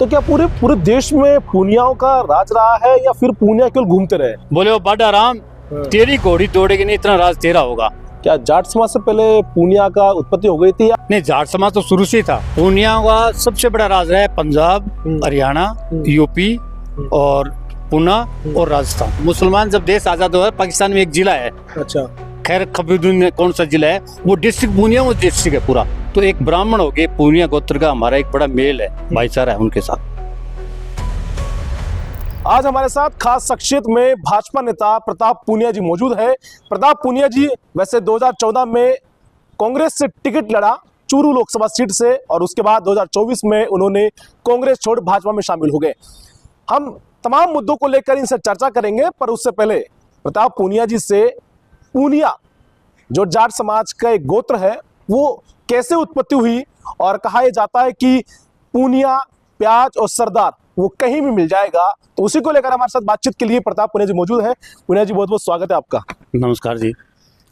तो क्या पूरे पूरे देश में पूनियाओं का राज रहा है या फिर पूनिया केवल घूमते रहे? बोले वो बाडा राम तेरी घोड़ी दौड़ेगी नहीं, इतना राज तेरा होगा। क्या जाट समाज से पहले पूनिया का उत्पत्ति हो गई थी या? नहीं, जाट समाज तो शुरू से ही था। पूनिया का सबसे बड़ा राज है पंजाब, हरियाणा, यूपी और पुणे और राजस्थान। मुसलमान जब देश आजाद हुआ, पाकिस्तान में एक जिला है, अच्छा, खैर खबीरुद्दीन में कौन सा जिला है, वो डिस्ट्रिक्ट पूनिया, वो डिस्ट्रिक्ट है पूरा। तो एक ब्राह्मण हो गए पूनिया गोत्र का, हमारा एक बड़ा मेल है, भाईचारा है उनके साथ। आज हमारे साथ खास शख्सियत में भाजपा नेता प्रताप पूनिया जी मौजूद है। प्रताप पूनिया जी वैसे 2014 में कांग्रेस से टिकट लड़ा चूरू लोकसभा सीट से, और उसके बाद 2024 में उन्होंने कांग्रेस छोड़ भाजपा में शामिल हो गए। हम तमाम मुद्दों को लेकर इनसे चर्चा करेंगे, पर उससे पहले प्रताप पूनिया जी से पूनिया जो जाट समाज का एक गोत्र है वो कैसे उत्पत्ति हुई, और कहा यह जाता है कि पूनिया, प्याज और सरदार वो कहीं भी मिल जाएगा, तो उसी को लेकर हमारे साथ बातचीत के लिए प्रताप पूनिया जी मौजूद है। पूनिया जी बहुत बहुत स्वागत है आपका। नमस्कार जी।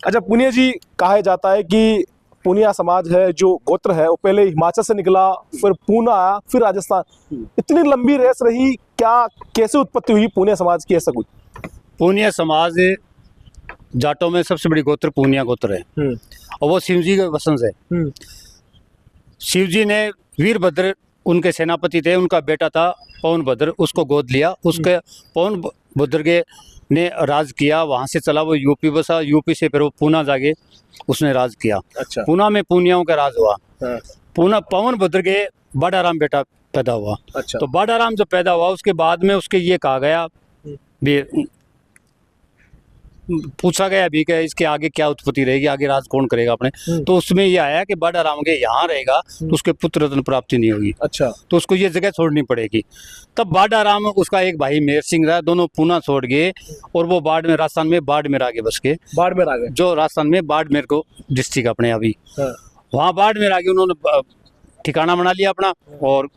अच्छा पूनिया जी, कहा जाता है कि पूनिया समाज है जो गोत्र है वो पहले हिमाचल से निकला, फिर पूना आया, फिर राजस्थान। इतनी लंबी रेस रही, क्या कैसे उत्पत्ति हुई पूनिया समाज की? ऐसा कुछ? पूनिया समाज जाटों में सबसे बड़ी गोत्र पूनिया गोत्र है, और वो शिव जी का वंशज है। शिव जी ने वीरभद्र उनके सेनापति थे, उनका बेटा था पवन भद्र, उसको गोद लिया। उसके पवन भद्र के ने राज किया, वहां से चला वो यूपी बसा, यूपी से फिर वो पूना जाके उसने राज किया। अच्छा। पूना में पूनियाओं का राज हुआ। हाँ। पूना पवन भद्र के बाडा राम बेटा पैदा हुआ। अच्छा। तो बाडा राम जो पैदा हुआ उसके बाद में उसके ये कहा गया भी, पूछा गया भी कि इसके आगे क्या उत्पत्ति रहेगी, आगे राज कौन करेगा अपने। तो उसमें ये आया कि बाडा राम के यहाँ रहेगा तो उसके पुत्र रत्न प्राप्ति नहीं होगी। अच्छा। तो उसको ये जगह छोड़नी पड़ेगी। तब बाडा राम, उसका एक भाई मेहर सिंह रहा, दोनों पूना छोड़ गए और वो बाड़मेर, राजस्थान में बाड़मेर आगे बस के। बाड़मेर आ गए? जो राजस्थान में बाड़मेर को डिस्ट्रिक्ट अपने अभी। हाँ। वहाँ बाड़मेर आगे उन्होंने ठिकाना बना लिया अपना, और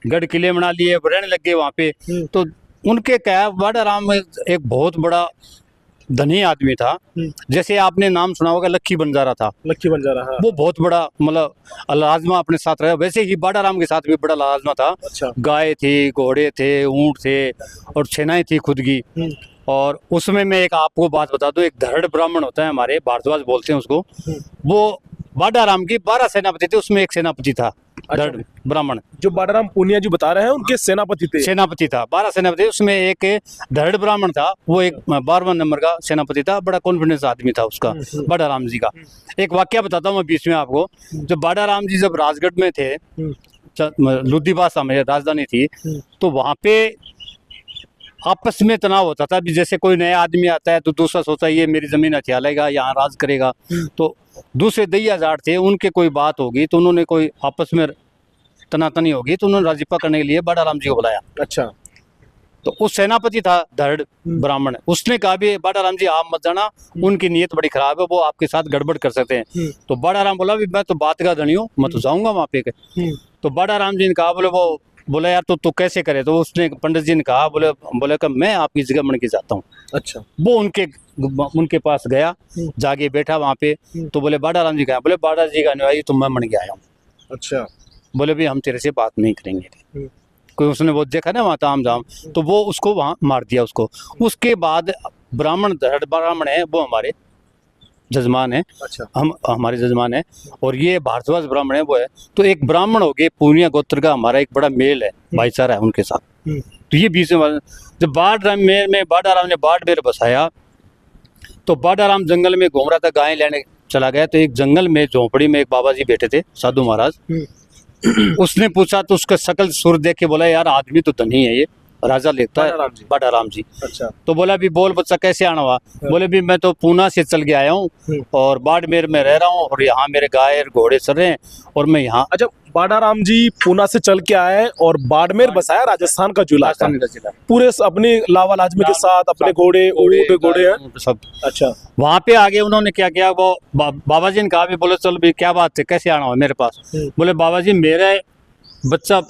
गढ़ किले बना लिए, रहने लग गए वहाँ पे। तो उनके क्या, बाडा राम एक बहुत बड़ा धनी आदमी था। जैसे आपने नाम सुना होगा लक्की बंजारा था। लक्की बंजारा, हाँ। वो बहुत बड़ा मतलब लाजमा अपने साथ रहा, वैसे ही बाडा राम के साथ भी बड़ा लाजमा था। अच्छा। गाय थी, घोड़े थे, ऊंट थे और सेनाएं थी खुद की। और उसमें मैं एक आपको बात बता दूं, एक धरड़ ब्राह्मण होता है हमारे, भारद्वाज बोलते हैं उसको। वो बाडा राम की 12 सेनापति थे, उसमें एक सेनापति था धरड़ ब्राह्मण। जो बाडा राम पूनिया जी बता रहे हैं उनके सेनापति थे? सेनापति था, 12 सेनापति, उसमें एक धरड़ ब्राह्मण था, वो एक 12वां नंबर का सेनापति था। बड़ा कॉन्फिडेंस आदमी था उसका, बाडा राम जी का। एक वाक्य बताता हूँ मैं बीच में आपको। जब बाडा राम जी जब राजगढ़ में थे, लुधिबासा में राजधानी थी, तो वहां पे आपस में तनाव होता था। जैसे कोई नया आदमी आता है तो दूसरा सोचा ये मेरी जमीन हथिया लेगा, यहाँ राज करेगा। तो दूसरे दैया जाट थे, उनके कोई बात होगी तो उन्होंने कोई आपस में तनातनी होगी तो उन्होंने राजीपा करने के लिए बाडा राम जी को बुलाया। अच्छा। तो उस सेनापति था धरड़ ब्राह्मण, उसने कहा भी बाडा राम जी आप मत जाना, उनकी नीयत बड़ी खराब है, वो आपके साथ गड़बड़ कर सकते हैं। तो बाडा राम बोला भी मैं तो बात का धनी हूँ, मैं तो जाऊंगा वहां पे। तो बाडा राम जी ने कहा, बोले यार तो कैसे करे? तो उसने पंडित जी ने कहा, बोले कि मैं आपकी जगह बन के जाता हूँ। अच्छा। वो उनके पास गया, जाके बैठा वहां पे। तो बोले बाडा राम जी कहा? बोले बाडा जी का अनुयायी तो मैं बन के आया हूँ। अच्छा। बोले भी हम तेरे से बात नहीं करेंगे। कोई उसने वो देखा ना वहाँ ताम झाम, तो वो उसको वहाँ मार दिया उसको। उसके बाद ब्राह्मण, धरड़ ब्राह्मण है, वो हमारे जजमान है। अच्छा। हम हमारे जजमान है, और ये भारद्वाज ब्राह्मण है वो है। तो एक ब्राह्मण हो गए पूनिया गोत्र का, हमारा एक बड़ा मेल है, भाईचारा है उनके साथ। तो ये बीच में जब बाड़मेर में बाडा राम ने बाड़मेर बसाया, तो बाडा राम जंगल में घूम रहा था, गाय लेने चला गया। तो एक जंगल में झोपड़ी में एक बाबा जी बैठे थे, साधु महाराज। उसने पूछा तो उसका शकल सुर देख के बोला यार आदमी तो धनी है, ये राजा लेता है बाडा राम जी। अच्छा। तो बोला भी बोल बच्चा कैसे आना हुआ? बोले भी मैं तो पूना से चल के आया हूँ और बाड़मेर में रह रहा हूँ, और यहाँ मेरे गाय और घोड़े चल रहे हैं और मैं यहाँ। अच्छा, बाडा राम जी पूना से चल के आए और बाड़मेर बसाया, राजस्थान का जिला, पूरे अपने लावा लाजमी के साथ, अपने घोड़े हैं सब। अच्छा। वहाँ पे आगे उन्होंने क्या किया, वो बाबा जी ने कहा भी बोले चल भी क्या बात है, कैसे आना हो मेरे पास? बोले बाबा जी मेरा बच्चा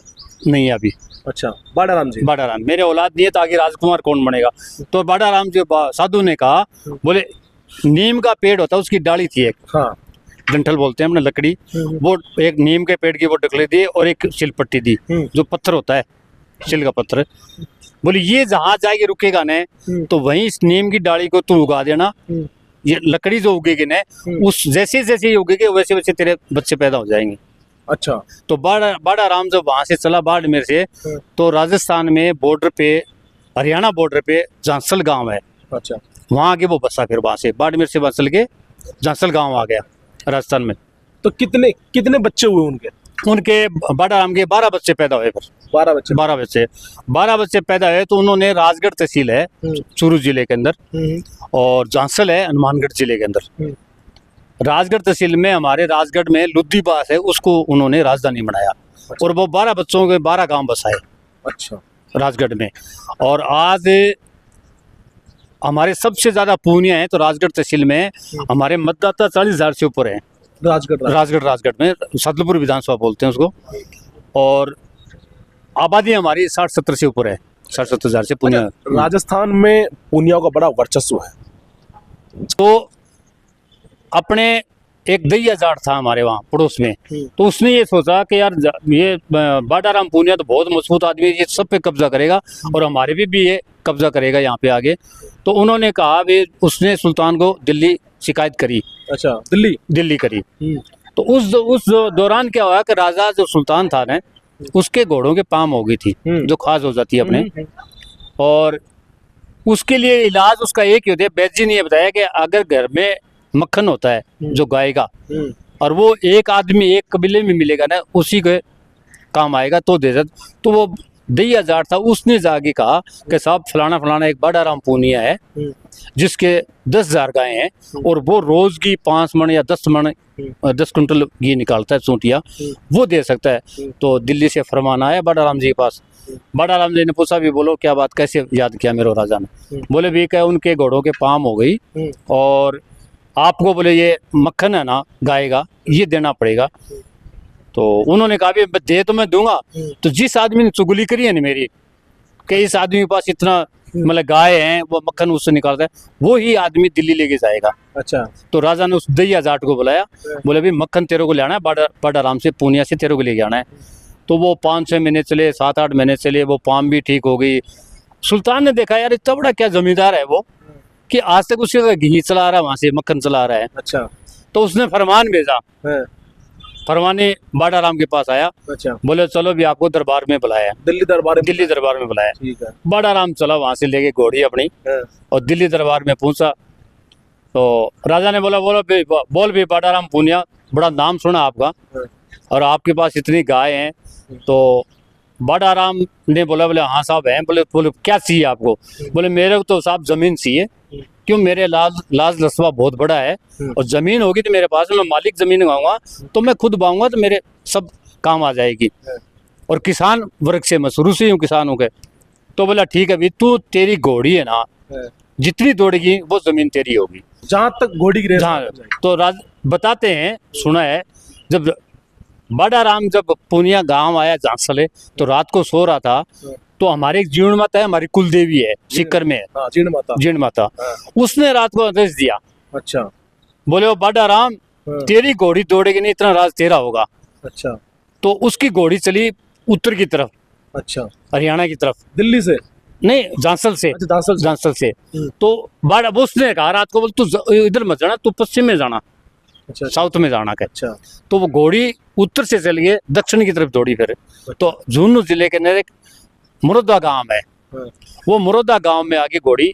नहीं है अभी। अच्छा। बाडा राम जी? बाडा राम, मेरे औलाद नहीं है तो आगे राजकुमार कौन बनेगा? तो बाडा राम जी साधु ने कहा, बोले नीम का पेड़ होता है उसकी डाली थी एक। हाँ। डंठल बोलते हैं हमने, लकड़ी, वो एक नीम के पेड़ की वो डकली दी और एक सिलपट्टी दी, जो पत्थर होता है, सिल का पत्थर। बोले ये जहाँ जाके रुकेगा ने तो वहीं इस नीम की डाली को तू उगा देना, ये लकड़ी जो उगेगी ने उस जैसे जैसे ये उगेगी वैसे वैसे तेरे बच्चे पैदा हो जाएंगे। अच्छा। तो बाड़ा राम जब वहां से चला बाड़मेर से, तो राजस्थान में बॉर्डर पे, हरियाणा बॉर्डर पे झांसल गांव है, अच्छा। वहां आगे वो बसा, फिर वहां से बाड़मेर से बस चल के झांसल गांव आ गया राजस्थान में। तो कितने कितने बच्चे हुए उनके? उनके बाड़ा राम के 12 बच्चे पैदा हुए, फिर 12 बच्चे। 12 बच्चे पैदा हुए। तो उन्होंने राजगढ़ तहसील है चूरू जिले के अंदर, और झांसल है हनुमानगढ़ जिले के अंदर। राजगढ़ तहसील में हमारे राजगढ़ में लुद्दीबास है, उसको उन्होंने राजधानी बनाया। और वो 12 बच्चों के 12 गांव बसाए। अच्छा। राजगढ़ में। और आज हमारे सबसे ज्यादा पूनिया है तो राजगढ़ तहसील में हमारे मतदाता 40,000 से ऊपर है। राजगढ़ में सतलपुर विधानसभा बोलते हैं उसको। और आबादी हमारी 60-70 से ऊपर है, 60-70,000 से पूनिया। राजस्थान में पूनियाओं का बड़ा वर्चस्व है। तो अपने एक दैया जाट था हमारे वहाँ पड़ोस में, तो उसने ये सोचा कि यार ये बाड़ा राम पूनिया तो बहुत मजबूत आदमी है, ये सब पे कब्जा करेगा और हमारे भी ये कब्जा करेगा यहाँ पे आगे। तो उन्होंने कहा भी, उसने सुल्तान को दिल्ली शिकायत करी। अच्छा। दिल्ली करी। तो उस दौरान क्या हुआ कि राजा जो सुल्तान था ना, उसके घोड़ों के पाम हो गई थी, जो खास हो जाती है अपने। और उसके लिए इलाज उसका एक ही होता है। वैद्य जी ने बताया कि अगर घर में मक्खन होता है जो गाय का, और वो एक आदमी एक कबीले में मिलेगा ना, उसी के काम आएगा तो दे दे। तो वो दैया जाट था, उसने जाके कहा कि साहब फलाना एक बाड़ा राम पूनिया है जिसके 10,000 गायें हैं, और वो रोज की 5 मन या 10 मन 10 कुंटल घी निकालता है चूंटिया, वो दे सकता है। तो दिल्ली से फरमान आया बाड़ा राम जी के पास। बाड़ा राम जी ने पूछा भी, बोलो क्या बात, कैसे याद किया मेरे राजा ने? बोले भी क्या, उनके घोड़ों के पाम हो गई और आपको बोले ये मक्खन है ना गाय का, ये देना पड़ेगा। तो उन्होंने कहा भी दे तो मैं दूंगा, तो जिस आदमी ने चुगली करी है ना मेरी कि इस आदमी के पास इतना मतलब गाय है, वो मक्खन उससे निकालता है, वो ही आदमी दिल्ली लेके जाएगा। अच्छा। तो राजा ने उस दैया जाट को बुलाया, बोले भी मक्खन तेरे को ले आना है, बाड़ा राम से पूनिया से तेरे को लेके आना है। तो वो 5-6 महीने चले, 7-8 महीने चले, वो पाम भी ठीक हो गई। सुल्तान ने देखा यार इतना बड़ा क्या जमींदार है वो, कि आज तक उसका घी चला रहा है, वहां से मक्खन चला रहा है। अच्छा। तो उसने फरमान भेजा, फरमानी बाड़ा राम के पास आया। अच्छा। बोले चलो भी आपको दरबार में बुलाया, दिल्ली दरबार में बुलाया। ठीक है। बाड़ा राम चला वहां से लेके घोड़ी अपनी और दिल्ली दरबार में पहुंचा। तो राजा ने बोला बोल भी बाड़ा राम पूनिया, बड़ा नाम सुना आपका और आपके पास इतनी गाय हैं। तो बाड़ा राम ने बोला, बोले हाँ साहब हैं। बोले क्या चाहिए आपको? बोले मेरे को तो साहब जमीन चाहिए, क्यों मेरे लाज लसवा बहुत बड़ा है, और जमीन होगी तो मेरे पास, मैं मालिक जमीन लगाऊंगा तो मैं खुद बाऊंगा तो मेरे सब काम आ जाएगी, और किसान वर्ग से मैं शुरू से ही हूँ, किसान हूँ के। तो बोला ठीक है भी, तू तेरी घोड़ी है ना, जितनी दौड़ेगी वो जमीन तेरी होगी, जहां तक घोड़ी की जहाँ। तो बताते हैं, सुना है, जब बाड़ा राम जब पूनिया गांव आया झांसले, तो रात को सो रहा था, तो हमारे एक जीर्ण माता है, हमारी कुल देवी है, सीकर में है, जीर्ण माता। उसने रात को आदेश दिया। अच्छा। बोले वो बाड़ा राम, तेरी घोड़ी दौड़ेगी नहीं, इतना राज तेरा होगा। अच्छा। तो उसकी घोड़ी चली उत्तर की तरफ। अच्छा। हरियाणा की तरफ, दिल्ली से नहीं, झांसल से। अच्छा, झांसल से। तो बाड़ा उसने कहा रात को, बोल तू इधर मत जाना, तू पश्चिम में जाना। अच्छा। साउथ में जाना का। अच्छा। तो वो घोड़ी उत्तर से चल गए, दक्षिण की तरफ दौड़ी फिर। तो झुंझुनू जिले के अंदर एक मुरोदा गांव है, वो मुरोदा गांव में आगे घोड़ी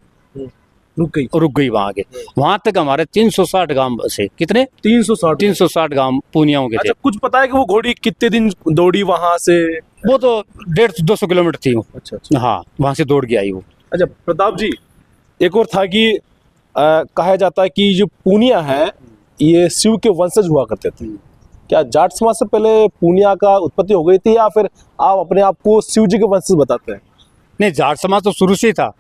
रुक गई वहां आगे। वहां तक हमारे 360 गांव बसे। कितने? 360 गांव पूनियाओं के थे। अच्छा, कुछ पता है कि वो घोड़ी कितने दिन दौड़ी वहां से? वो तो 150-200 किलोमीटर थी वो। अच्छा। हाँ, वहां से दौड़ के आई वो। अच्छा प्रताप जी, एक और था कि कहा जाता है कि जो पूनिया है ये शिव के वंशज हुआ करते थे। क्या जाट समाज से पहले पूनिया का उत्पत्ति हो गई थी, या फिर आप अपने आप को शिव जी के वंशज बताते हैं? नहीं, जाट समाज तो शुरू से ही था।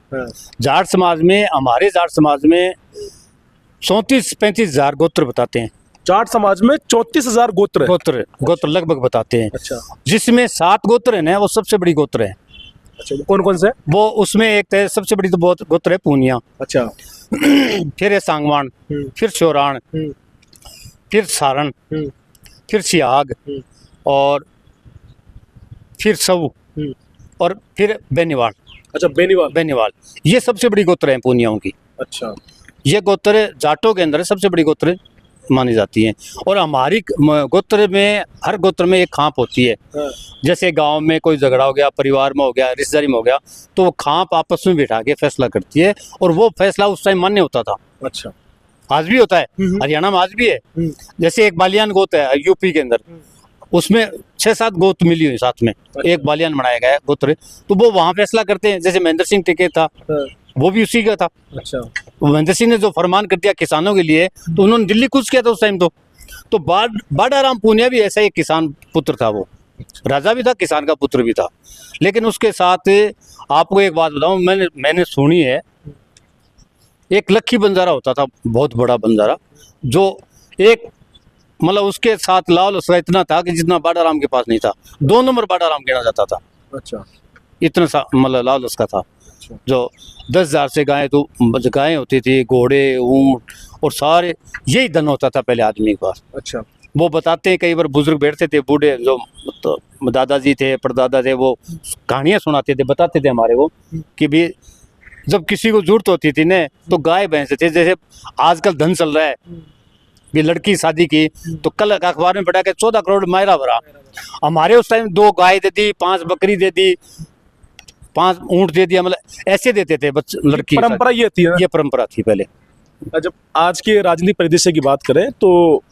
जाट समाज में, हमारे जाट समाज में 34-35 हजार गोत्र बताते हैं। जाट समाज में 34,000 गोत्र लगभग बताते हैं। अच्छा। जिसमें 7 गोत्र है ना, वो सबसे बड़ी गोत्र है। अच्छा, कौन कौन से? वो उसमें एक सबसे बड़ी तो बहुत गोत्र है पूनिया। अच्छा। फिर है सांगवान, फिर चौरान, फिर सारण, फिर सियाग, और फिर सऊ, और फिर बेनीवाल। अच्छा, बेनीवाल। बेनीवाल ये सबसे बड़ी गोत्र है पूनियाओं की। अच्छा। ये गोत्र जाटों के अंदर सबसे बड़ी गोत्र मानी जाती है। और हमारी गोत्र में, हर गोत्र में एक खाप होती है। हाँ। जैसे गांव में कोई झगड़ा हो गया, परिवार में हो गया, रिश्तेदारी में हो गया, तो वो खाप आपस में बिठा के फैसला करती है, और वो फैसला उस टाइम मान्य होता था। अच्छा। आज भी होता है, हरियाणा में आज भी है। जैसे एक बालियान गोत्र है यूपी के अंदर, उसमें 6-7 गोत्र मिली हुई साथ में, एक बालियान बनाया गया है गोत्र, तो वो वहाँ फैसला करते हैं। जैसे महेंद्र सिंह टिकैत था, वो भी उसी का था। अच्छा। महेंद्र सिंह ने जो फरमान कर दिया किसानों के लिए, तो उन्होंने दिल्ली कूच किया था उस टाइम। तो बाडाराम पूनिया भी ऐसा एक किसान पुत्र था। वो राजा भी था, किसान का पुत्र भी था। लेकिन उसके साथ आपको एक बात बताऊं, मैंने सुनी है, एक लक्खी बंजारा होता था, बहुत बड़ा बंजारा, जो एक मतलब उसके साथ लाल उसका इतना था कि जितना बाडाराम के पास नहीं था। 2 नंबर बाडाराम गिना जाता था। अच्छा। इतना सा मतलब लाल उसका था। जो 10,000 से गायें होती थी, घोड़े, ऊंट, और सारे यही धन होता था पहले आदमी के पास। अच्छा। वो बताते हैं, कई बार बुजुर्ग बैठते थे, बूढ़े जो तो दादाजी थे, परदादा थे, वो कहानियां सुनाते थे, बताते थे हमारे को कि भी जब किसी को जरूरत होती थी ना, तो गाय भैंस थे। जैसे आजकल धन चल रहा है, भी लड़की शादी की, तो कल अखबार में पढ़ा के 14 करोड़ मायरा भरा। हमारे उस टाइम 2 गाय दे दी, 5 बकरी दे दी, 5 ऊंट दे दिया, मतलब ऐसे देते थे लड़की। परंपरा ये थी ना? ये परंपरा थी पहले। जब आज के राजनीतिक परिदृश्य की बात करें तो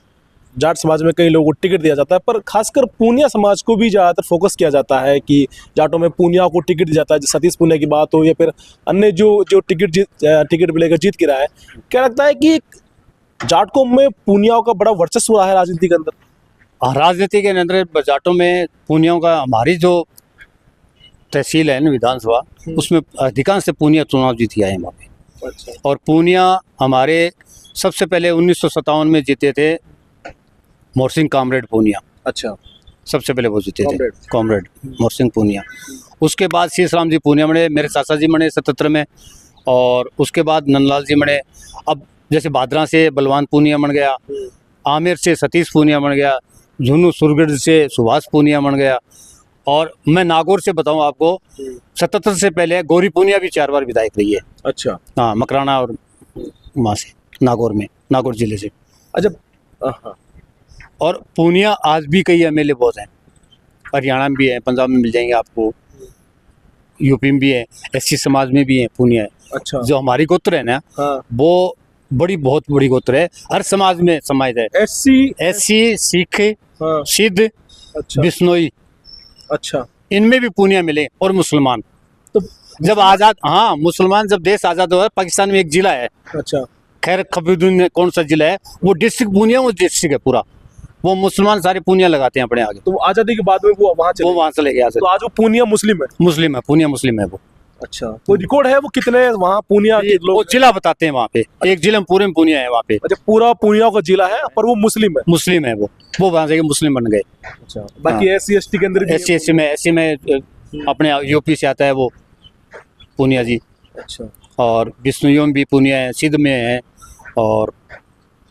जाट समाज में कई लोगों को टिकट दिया जाता है, पर खासकर पूनिया समाज को भी ज़्यादातर फोकस किया जाता है कि जाटों में पूनिया को टिकट दिया जाता है। सतीश पूनिया की बात हो या फिर अन्य जो टिकट लेकर जीत के रहा है, क्या लगता है कि जाटकों में पूनियाओं का बड़ा वर्चस्व रहा है राजनीति के अंदर? राजनीति के अंदर जाटों में पूनियाओं का, हमारी जो तहसील है ना विधानसभा, उसमें अधिकांश से पूनिया चुनाव जीत के आए वहाँ पे। अच्छा। और पूनिया हमारे सबसे पहले 1957 में जीते थे मोरसिंह कामरेड पूनिया। अच्छा। सबसे पहले वो जीते थे, कॉमरेड मोरसिंह पूनिया। उसके बाद शीशराम जी पूनिया बने, मेरे चाचा जी बने 77 में, और उसके बाद नंदलाल जी बने। अब जैसे भादरा से बलवान पूनिया बन गया, आमेर से सतीश पूनिया बन गया, झुन्नू सुरगढ़ से सुभाष पूनिया बन गया, और मैं नागौर से बताऊं आपको, 77 से पहले गौरी पूनिया भी 4 बार विधायक रही है। अच्छा। हाँ, मकराना और वहाँ से नागौर में, नागौर जिले से। अच्छा। और पूनिया आज भी कई एमएलए बहुत हैं, हरियाणा में भी है, पंजाब में मिल जाएंगे आपको, यूपी में भी है, एससी समाज में भी है पूनिया है। अच्छा। जो हमारी गोत्र है ना, हाँ। वो बहुत बड़ी गोत्र है, हर समाज में समाज है। एससी, सिख, हाँ। सिद्ध, अच्छा। बिश्नोई, अच्छा। इनमें भी पूनिया मिले, और मुसलमान। तो जब आजाद, हाँ, मुसलमान जब देश आजाद हुआ, पाकिस्तान में एक जिला है, अच्छा, खैर खबीरुद्दीन कौन सा जिला है, वो डिस्ट्रिक्ट पूनिया, वो डिस्ट्रिक्ट है पूरा, वो मुसलमान सारे पूनिया लगाते हैं अपने आगे। तो आजादी के बाद में वो वहाँ चले गया। तो आज वो पूनिया मुस्लिम है? मुस्लिम है, पूनिया मुस्लिम है वो। अच्छा। कोई रिकॉर्ड है वो कितने वहाँ पूनिया के लोग? वो जिला बताते हैं वहाँ पे, एक जिला पूरे में पूनिया है वहाँ पे। अच्छा, पूरा पूनिया का जिला है, पर वो मुस्लिम है? मुस्लिम है वो वहाँ से मुस्लिम बन गए। अच्छा। बाकी SC/ST के अंदर SC में अपने यूपी से आता है वो पूनिया जी। अच्छा। और बिश्नोइयों में भी पूनिया है, सिद्ध में है, और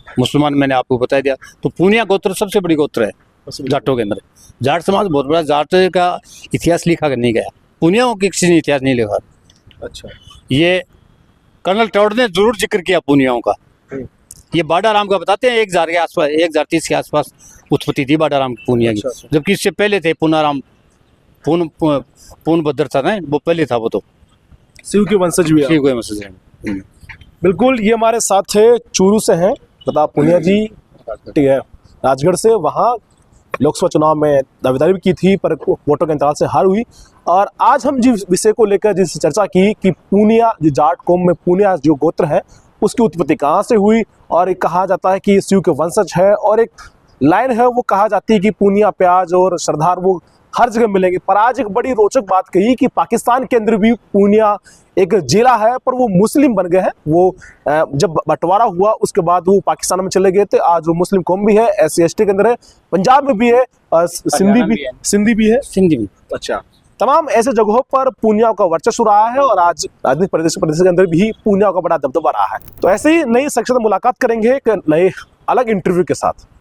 मुसलमान मैंने आपको बता दिया। तो पूनिया गोत्र सबसे बड़ी गोत्र है जाटों के अंदर। जाट समाज बहुत बड़ा, जाट का इतिहास लिखा नहीं गया, पूनियाओं की किसी ने इतिहास नहीं लिखा। अच्छा। ये कर्नल टॉड ने जरूर जिक्र किया पूनियाओं का। ये बाडाराम का बताते हैं, 1000 के आसपास, 1030 के आसपास उत्पत्ति थी बाडाराम की पूनिया की। अच्छा। जबकि इससे पहले थे पूनाराम, पून भद्र था ना, वो पहले था। वो तो शिव के वंशज भी है। शिव के वंशज हैं। बिल्कुल। ये हमारे साथ थे, चूरू से हैं प्रताप पूनिया जी, ठीक है, राजगढ़ से। वहाँ लोकसभा चुनाव में दावेदारी भी की थी, पर वोटों के अंतराल से हार हुई। और आज हम जिस विषय को लेकर जिस चर्चा की कि पूनिया, जो जाट कौम में पूनिया जो गोत्र है, उसकी उत्पत्ति कहाँ से हुई, और कहा जाता है कि शिव के वंशज है, और एक लाइन है वो कहा जाती है कि पूनिया प्याज और सरदार वो हर जगह मिलेंगे। पर आज एक बड़ी रोचक बात कही कि पाकिस्तान के अंदर भी पूनिया एक जिला है, पर वो मुस्लिम बन गए हैं। वो जब बंटवारा हुआ उसके बाद वो पाकिस्तान में चले गए थे। आज वो मुस्लिम कौम भी है, SC/ST के अंदर है, पंजाब में भी है, सिंधी भी है। अच्छा। तमाम ऐसे जगहों पर पूनिया का वर्चस्व रहा है, और आज राजनीतिक प्रदेश के अंदर भी पूनिया का बड़ा दबदबा रहा है। तो ऐसे ही नई शख्सियत मुलाकात करेंगे एक नए अलग इंटरव्यू के साथ।